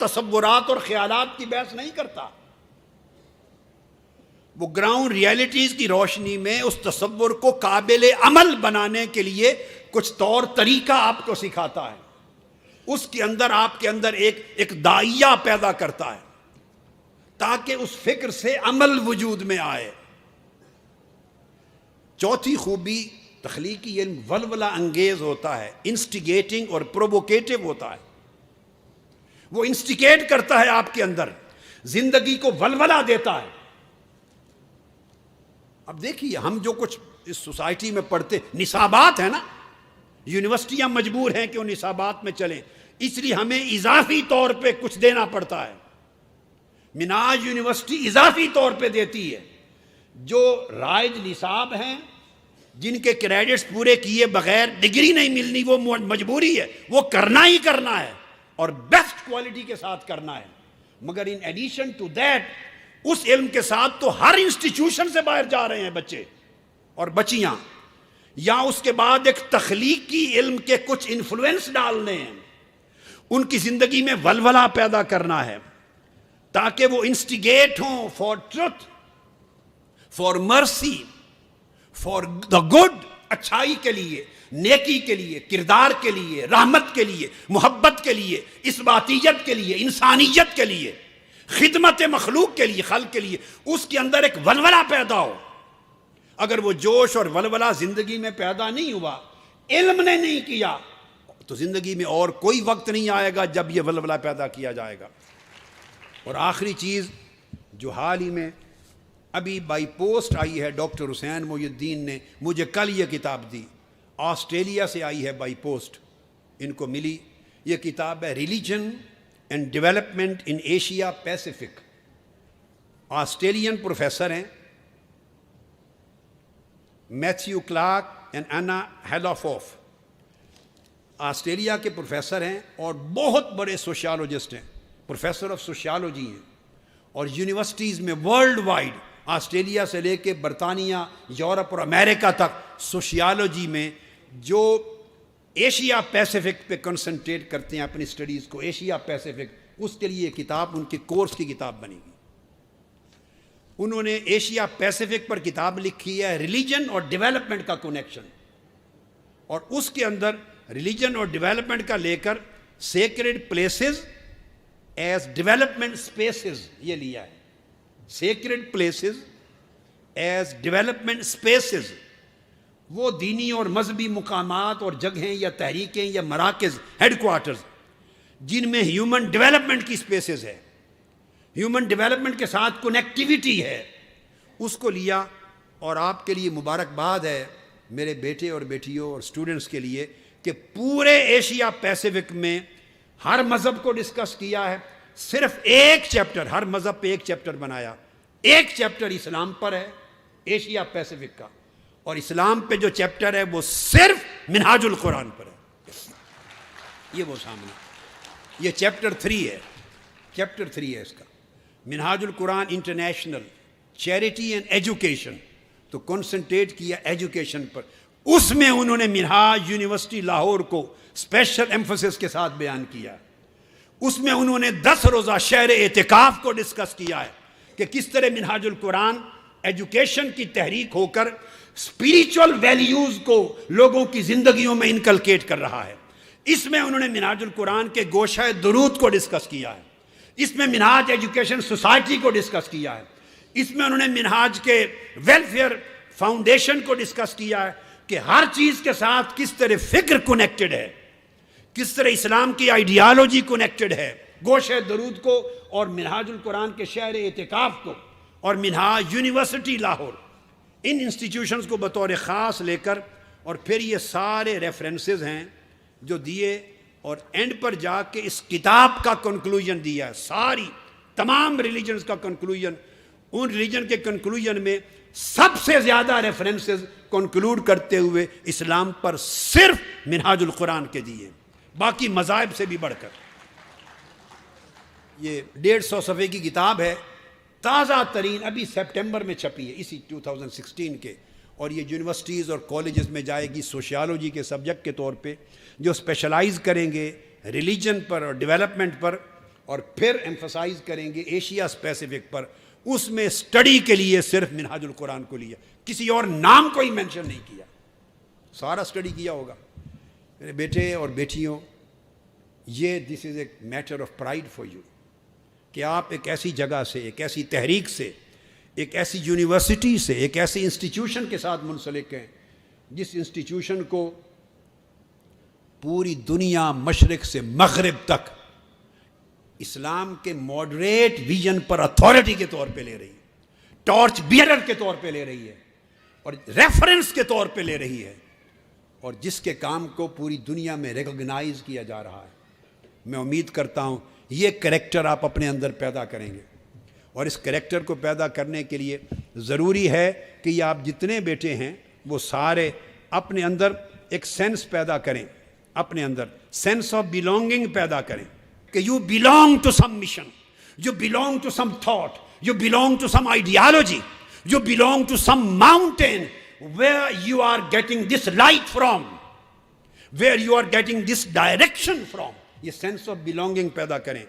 تصورات اور خیالات کی بحث نہیں کرتا، وہ گراؤنڈ ریالٹیز کی روشنی میں اس تصور کو قابل عمل بنانے کے لیے کچھ طور طریقہ آپ کو سکھاتا ہے، اس کے اندر آپ کے اندر ایک داعیہ پیدا کرتا ہے تاکہ اس فکر سے عمل وجود میں آئے۔ چوتھی خوبی، تخلیقی علم ولولہ انگیز ہوتا ہے، انسٹیگیٹنگ اور پرووکیٹو ہوتا ہے، وہ انسٹیگیٹ کرتا ہے آپ کے اندر، زندگی کو ولولہ دیتا ہے۔ اب دیکھیے ہم جو کچھ اس سوسائٹی میں پڑھتے، نصابات ہیں نا، یونیورسٹیاں مجبور ہیں کہ وہ نصابات میں چلیں، اس لیے ہمیں اضافی طور پہ کچھ دینا پڑتا ہے۔ منہاج یونیورسٹی اضافی طور پہ دیتی ہے، جو رائج نصاب ہیں جن کے کریڈٹس پورے کیے بغیر ڈگری نہیں ملنی، وہ مجبوری ہے، وہ کرنا ہی کرنا ہے اور بیسٹ کوالٹی کے ساتھ کرنا ہے۔ مگر ان ایڈیشن ٹو دیٹ، اس علم کے ساتھ تو ہر انسٹیٹیوشن سے باہر جا رہے ہیں بچے اور بچیاں، یا اس کے بعد ایک تخلیقی علم کے کچھ انفلوئنس ڈالنے ہیں، ان کی زندگی میں ولولہ پیدا کرنا ہے تاکہ وہ انسٹیگیٹ ہوں فار ٹروتھ، فار مرسی، فار دا گڈ، اچھائی کے لیے، نیکی کے لیے، کردار کے لیے، رحمت کے لیے، محبت کے لیے، اثباتیت کے لیے، انسانیت کے لیے، خدمت مخلوق کے لیے، خلق کے لیے، اس کے اندر ایک ولولہ پیدا ہو۔ اگر وہ جوش اور ولولہ زندگی میں پیدا نہیں ہوا، علم نے نہیں کیا، تو زندگی میں اور کوئی وقت نہیں آئے گا جب یہ ولولہ پیدا کیا جائے گا۔ اور آخری چیز جو حال ہی میں ابھی بائی پوسٹ آئی ہے، ڈاکٹر حسین محی الدین نے مجھے کل یہ کتاب دی، آسٹریلیا سے آئی ہے بائی پوسٹ، ان کو ملی، یہ کتاب ہے religion and development in Asia Pacific. Australian professor ہیں میتھیو کلارک اینڈ اینا ہیلافوف، آسٹریلیا کے پروفیسر ہیں اور بہت بڑے سوشیالوجسٹ ہیں، پروفیسر آف سوشیالوجی ہیں، اور یونیورسٹیز میں ورلڈ وائڈ، آسٹریلیا سے لے کے برطانیہ، یورپ اور امریکہ تک، سوشیالوجی میں جو ایشیا پیسیفک پہ کنسنٹریٹ کرتے ہیں اپنی سٹڈیز کو، ایشیا پیسیفک، اس کے لیے کتاب ان کے کورس کی کتاب بنے گی۔ انہوں نے ایشیا پیسیفک پر کتاب لکھی ہے، ریلیجن اور ڈیولپمنٹ کا کنیکشن، اور اس کے اندر ریلیجن اور ڈیولپمنٹ کا لے کر sacred places as development spaces یہ لیا ہے، sacred places as development spaces, وہ دینی اور مذہبی مقامات اور جگہیں یا تحریکیں یا مراکز، ہیڈ کوارٹرز، جن میں ہیومن ڈیولپمنٹ کی اسپیسز ہے، ہیومن ڈیولپمنٹ کے ساتھ کنیکٹیویٹی ہے، اس کو لیا۔ اور آپ کے لیے مبارکباد ہے میرے بیٹے اور بیٹیوں اور اسٹوڈنٹس کے لیے کہ پورے ایشیا پیسیفک میں ہر مذہب کو ڈسکس کیا ہے، صرف ایک چیپٹر، ہر مذہب پہ ایک چیپٹر بنایا، ایک چیپٹر اسلام پر ہے ایشیا پیسیفک کا، اور اسلام پہ جو چیپٹر ہے وہ صرف منہاج القرآن پر ہے۔ یہ وہ سامنے، یہ چیپٹر 3 ہے، چیپٹر 3 ہے اس کا، منہاج القرآن انٹرنیشنل، چیریٹی اینڈ ایجوکیشن، تو کنسنٹریٹ کیا ایجوکیشن پر۔ اس میں انہوں نے منہاج یونیورسٹی لاہور کو اسپیشل ایمفسس کے ساتھ بیان کیا، اس میں انہوں نے 10 روزہ شہر اعتکاف کو ڈسکس کیا ہے کہ کس طرح منہاج القرآن ایجوکیشن کی تحریک ہو کر اسپریچول ویلیوز کو لوگوں کی زندگیوں میں انکلکیٹ کر رہا ہے۔ اس میں انہوں نے منہاج القرآن کے گوشہ درود کو ڈسکس کیا ہے، اس میں منہاج ایجوکیشن سوسائٹی کو ڈسکس کیا ہے، اس میں انہوں نے منہاج کے ویلفیئر فاؤنڈیشن کو ڈسکس کیا ہے کہ ہر چیز کے ساتھ کس طرح فکر کنیکٹڈ ہے، کس طرح اسلام کی آئیڈیالوجی کنیکٹڈ ہے، گوشہ درود کو اور منہاج القرآن کے شہر اعتکاف کو اور منہاج یونیورسٹی لاہور، ان انسٹیٹیوشنز کو بطور خاص لے کر، اور پھر یہ سارے ریفرنسز ہیں جو دیے، اور اینڈ پر جا کے اس کتاب کا کنکلوژن دیا ہے، ساری تمام ریلیجنز کا کنکلوژن۔ ان ریلیجن کے کنکلوژن میں سب سے زیادہ ریفرنسز کنکلوڈ کرتے ہوئے اسلام پر صرف منہاج القرآن کے دیے، باقی مذاہب سے بھی بڑھ کر۔ یہ 150 صفحے کی کتاب ہے، تازہ ترین، ابھی سپٹمبر میں چھپی ہے اسی 2016 کے، اور یہ یونیورسٹیز اور کالجز میں جائے گی سوشیالوجی کے سبجیکٹ کے طور پہ، جو اسپیشلائز کریں گے ریلیجن پر اور ڈیولپمنٹ پر، اور پھر ایمفسائز کریں گے ایشیا اسپیسیفک پر. اس میں اسٹڈی کے لیے صرف منہاج القرآن کو لیا, کسی اور نام کو ہی مینشن نہیں کیا, سارا اسٹڈی کیا ہوگا. میرے بیٹے اور بیٹیوں, یہ this is a matter of pride for you کہ آپ ایک ایسی جگہ سے, ایک ایسی تحریک سے, ایک ایسی یونیورسٹی سے, ایک ایسی انسٹیٹیوشن کے ساتھ منسلک ہیں جس انسٹیٹیوشن کو پوری دنیا مشرق سے مغرب تک اسلام کے ماڈریٹ ویژن پر اتھارٹی کے طور پہ لے رہی ہے, ٹارچ بیئرر کے طور پہ لے رہی ہے, اور ریفرنس کے طور پہ لے رہی ہے, اور جس کے کام کو پوری دنیا میں ریکگنائز کیا جا رہا ہے. میں امید کرتا ہوں یہ کریکٹر آپ اپنے اندر پیدا کریں گے, اور اس کریکٹر کو پیدا کرنے کے لیے ضروری ہے کہ یہ آپ جتنے بیٹے ہیں وہ سارے اپنے اندر ایک سینس پیدا کریں, اپنے اندر سینس آف بیلانگنگ پیدا کریں کہ you belong to some mission, you belong to some thought, you belong to some ideology, you belong to some mountain where you are getting this light from, where you are getting this direction from. یہ sense of belonging پیدا کریں.